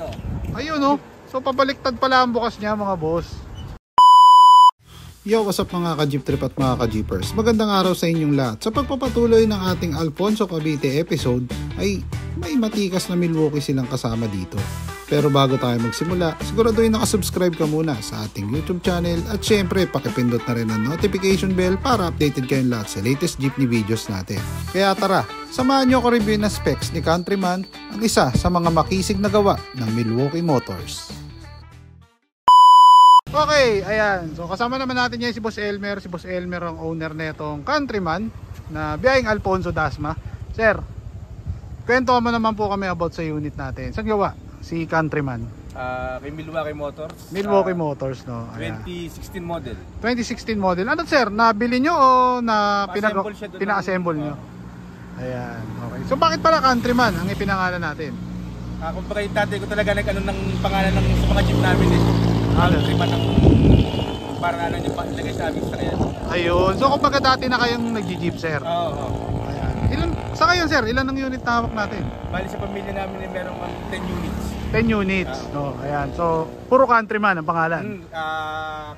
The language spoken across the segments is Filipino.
Ito. Ayun oh. So pabaliktad pala ang bukas niya mga boss. Yo, what's up mga ka-jeep trip at mga ka-jeepers? Magandang araw sa inyong lahat. Sa pagpapatuloy ng ating Alfonso Cavite episode ay may matikas na Milwaukee silang kasama dito. Pero bago tayo magsimula, siguraduhin nakasubscribe ka muna sa ating YouTube channel at syempre pakipindot na rin ang notification bell para updated kayong lahat sa latest jeepney videos natin. Kaya tara, samahan nyo ako review na specs ni Countryman, ang isa sa mga makisig na gawa ng Milwaukee Motors. Okay, ayan. So kasama naman natin ngayon si Boss Elmer. Si Boss Elmer ang owner na itong Countryman na biyaheng Alfonso Dasma. Sir, kwento mo naman po kami about sa unit natin. Saan gawa si Countryman? Kay Milwaukee Motors. Milwaukee Motors, no? Ayan. 2016 model. 2016 model. Ano sir, nabili nyo o na pina-assemble nyo? Ayan, okay. So bakit pala Countryman ang ipinangalan natin? Kumbaga yung tatay ko talaga nag-ano ng pangalan ng sa mga jeep namin eh. Countryman ng parang yung ilagay sa aming sasakyan. Ayun. So kumbaga dati na kayong nag-jeep sir? Oo. Ayan. Sa kayo sir, ilan ang unit na hawak natin? Bali sa pamilya namin meron kang 10 units. 10 units. No, ayan. So puro Countryman ang pangalan.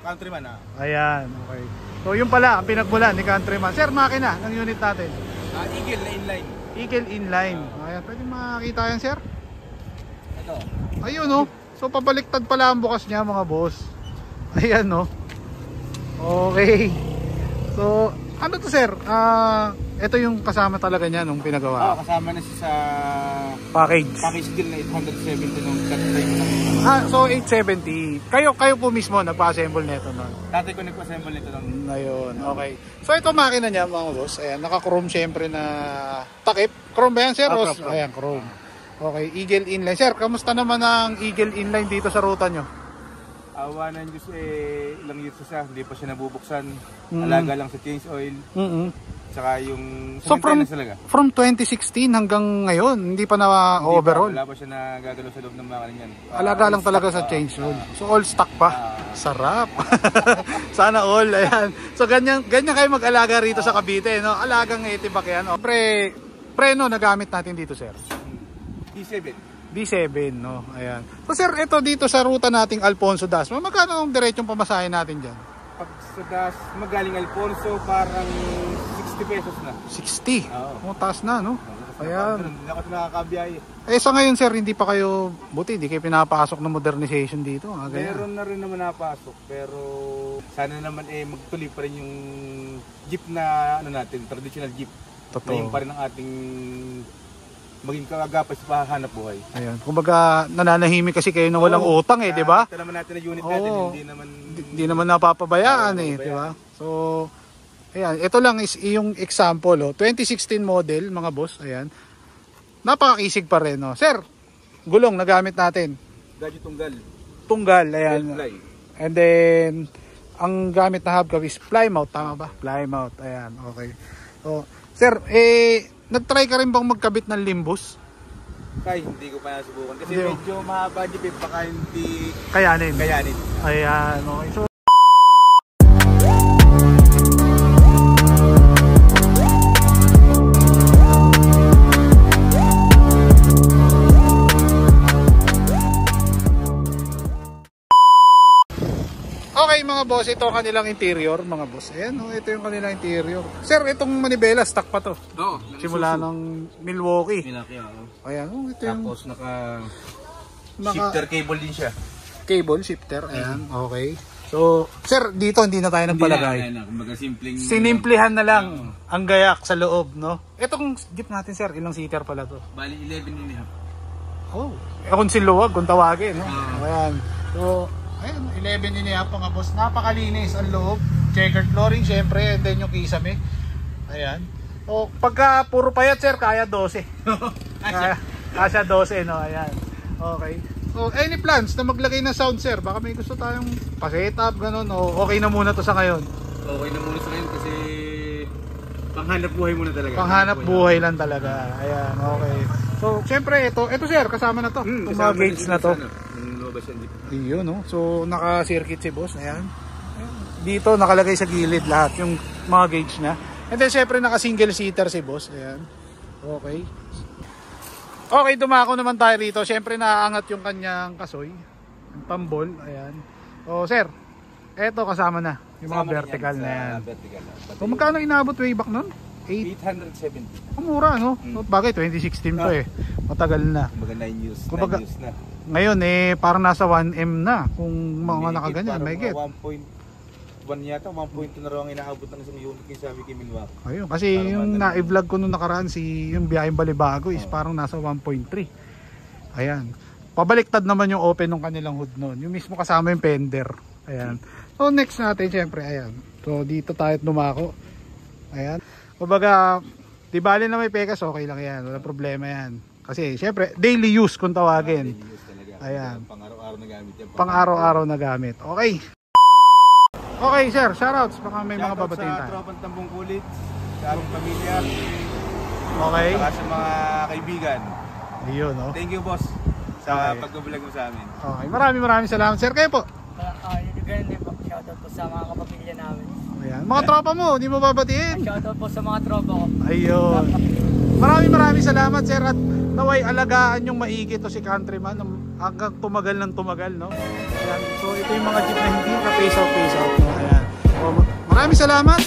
Countryman Ayan, okay. So yun pala ang pinagmulan ni Countryman. Sir, makina ng unit natin? Eagle na inline. Eagle inline. Ayan, pwede makakita yan sir? Ito. Ayun no. So pabaliktad pala ang bukas niya mga boss. Ayan no. Okay. So ano to sir? Ito yung kasama talaga niya nung pinagawa. Kasama na siya sa package deal na 870 nung cut-drive. So 870. Kayo po mismo nagpa-assemble nito no? Tatay ko nagpa-assemble nito nung. Ayun, okay. So ito makina niya mga boss. Ayan, naka-chrome syempre na takip. Chrome ba yan sir? Chrome. Ayan, chrome. Okay, Eagle inline. Sir, kamusta naman ang Eagle inline dito sa ruta nyo? Awa ng Diyos ilang years siya, hindi pa siya nabubuksan. Alaga lang sa change oil. Tsaka yung so from 2016 hanggang ngayon, hindi pa na overhaul? Wala pa siya nagagalaw sa loob ng makina niyan. Alaga lang talaga sa change oil. So all stock pa? Sarap! Sana all, ayan. So ganyan kayo mag-alaga rito sa Cavite, no? Alagang itibak yan. Preno na gamit natin dito sir? B7, no? Ayan. So sir, ito dito sa ruta nating Alfonso Dasma, magkano ang diretsong pamasahe natin dyan? Pag sa magaling Alfonso, parang 60 pesos na. 60? Oo. Taas na, no? Ayan. Hindi ako nakakabiyahe. Sa ngayon sir, hindi pa kayo, buti, hindi kayo pinapasok ng modernization dito. Meron na rin naman napasok, pero sana naman magtuloy pa rin yung jeep na, natin, traditional jeep. Totoo. Na yung pa rin ang ating maging kagagapay sa pahanap buhay. Ayan. Kumbaga nananahimik kasi kayo na walang utang di ba? Ito naman natin na unit natin, hindi naman napapabayaan di ba? So, ayan, ito lang is yung example 2016 model mga boss, ayan. Napakakisig pa rin Sir, gulong na gamit natin. Gadget Tunggal, ayan. And then ang gamit na hubcap is Plymouth, tama ba? Plymouth, ayan, okay. So, sir, nag-try ka rin bang magkabit ng limbus? Hindi ko pa nasubukan kasi medyo mahaba jeep baka hindi kayanin. Ayan, okay. So okay mga boss, ito ang kanilang interior mga boss. Ayan, ito yung kanilang interior. Sir, itong manibela, stock pa to? Oo. Simula ng Milwaukee. Ayan, ito yung... Tapos shifter cable din siya. Cable, shifter, ayan, okay. So, sir, dito hindi na tayo nagpalagay. Kumbaga sinimplihan na lang ang gayak sa loob, no? Itong jeep natin sir, ilang seater pala to? Bali, 11.5. Kung siluwag, kung tawagin, no? Ayan. So, ayun, 11.5 mga boss. Napakalinis ang loob. Checkered flooring syempre, and then yung kisame. Ayan. O pagka puro payat sir, kaya 12. Kaya 12 no, ayan. Okay. So any plans na maglagay ng sound sir? Baka may gusto tayong pa-setup ganun o okay na muna to sa ngayon? Okay na muna sa ngayon kasi panghanap buhay muna talaga. Panghanap buhay lang talaga. Ayan, okay. So syempre ito sir, kasama na to. Itong mga gauge na to. Yun, no? So naka-circuit si boss, ayan. Dito nakalagay sa gilid lahat yung mga gauge na. And then syempre naka-single seater si boss, ayan. Okay. Okay, dumako naman tayo rito. Siyempre naaangat yung kanyang kasoy. Yung tambol, ayan. O sir, eto kasama na. Yung mga vertical na yan. So magkano inabot way back nun? 870. Ang mura, no? Bagay, 2016 to eh. Matagal na. Kumbaga 9 years na. Ngayon parang nasa 1M na. Kung mga nakaganyan, may get. 1 yata, 1.2 na raw ang inaabot ng isang unit yung sabi kay Milwaukee. Ayun, kasi yung na-vlog ko nung nakaraan, yung biyaheng Balibago is parang nasa 1.3. Ayan. Pabaliktad naman yung open ng kanilang hood nun. Yung mismo kasama yung fender. Ayan. So next natin, syempre, ayan. So dito tayo dumako. Ayan. Kumbaga, di bali na may pekas, okay lang yan. Wala problema yan. Kasi syempre, daily use kung tawagin. Daily use talaga. Ayan. Pang-araw-araw na gamit yan. Pang-araw-araw na gamit. Okay. Okay sir, shoutouts. Baka may mga babatiin Shoutout sa tayo. tropang Tambong Kulit, sa aming pamilya, Okay. saka sa mga kaibigan. Yun, no? Thank you boss sa Okay. pag-vlog mo sa amin. Okay, maraming salamat sir. Kayo po. Ganun din po. Shoutout po sa mga kapamilya namin. Ayan. Mga tropa mo, di mo babatiin? Shoutout po sa mga tropa ko. Ayun. Maraming salamat sir at naway alagaan yung maigi to si Countryman hanggang tumagal ng tumagal, no? Ayan. So ito yung mga jeep na hindi na face out no? Ayan. So, maraming salamat.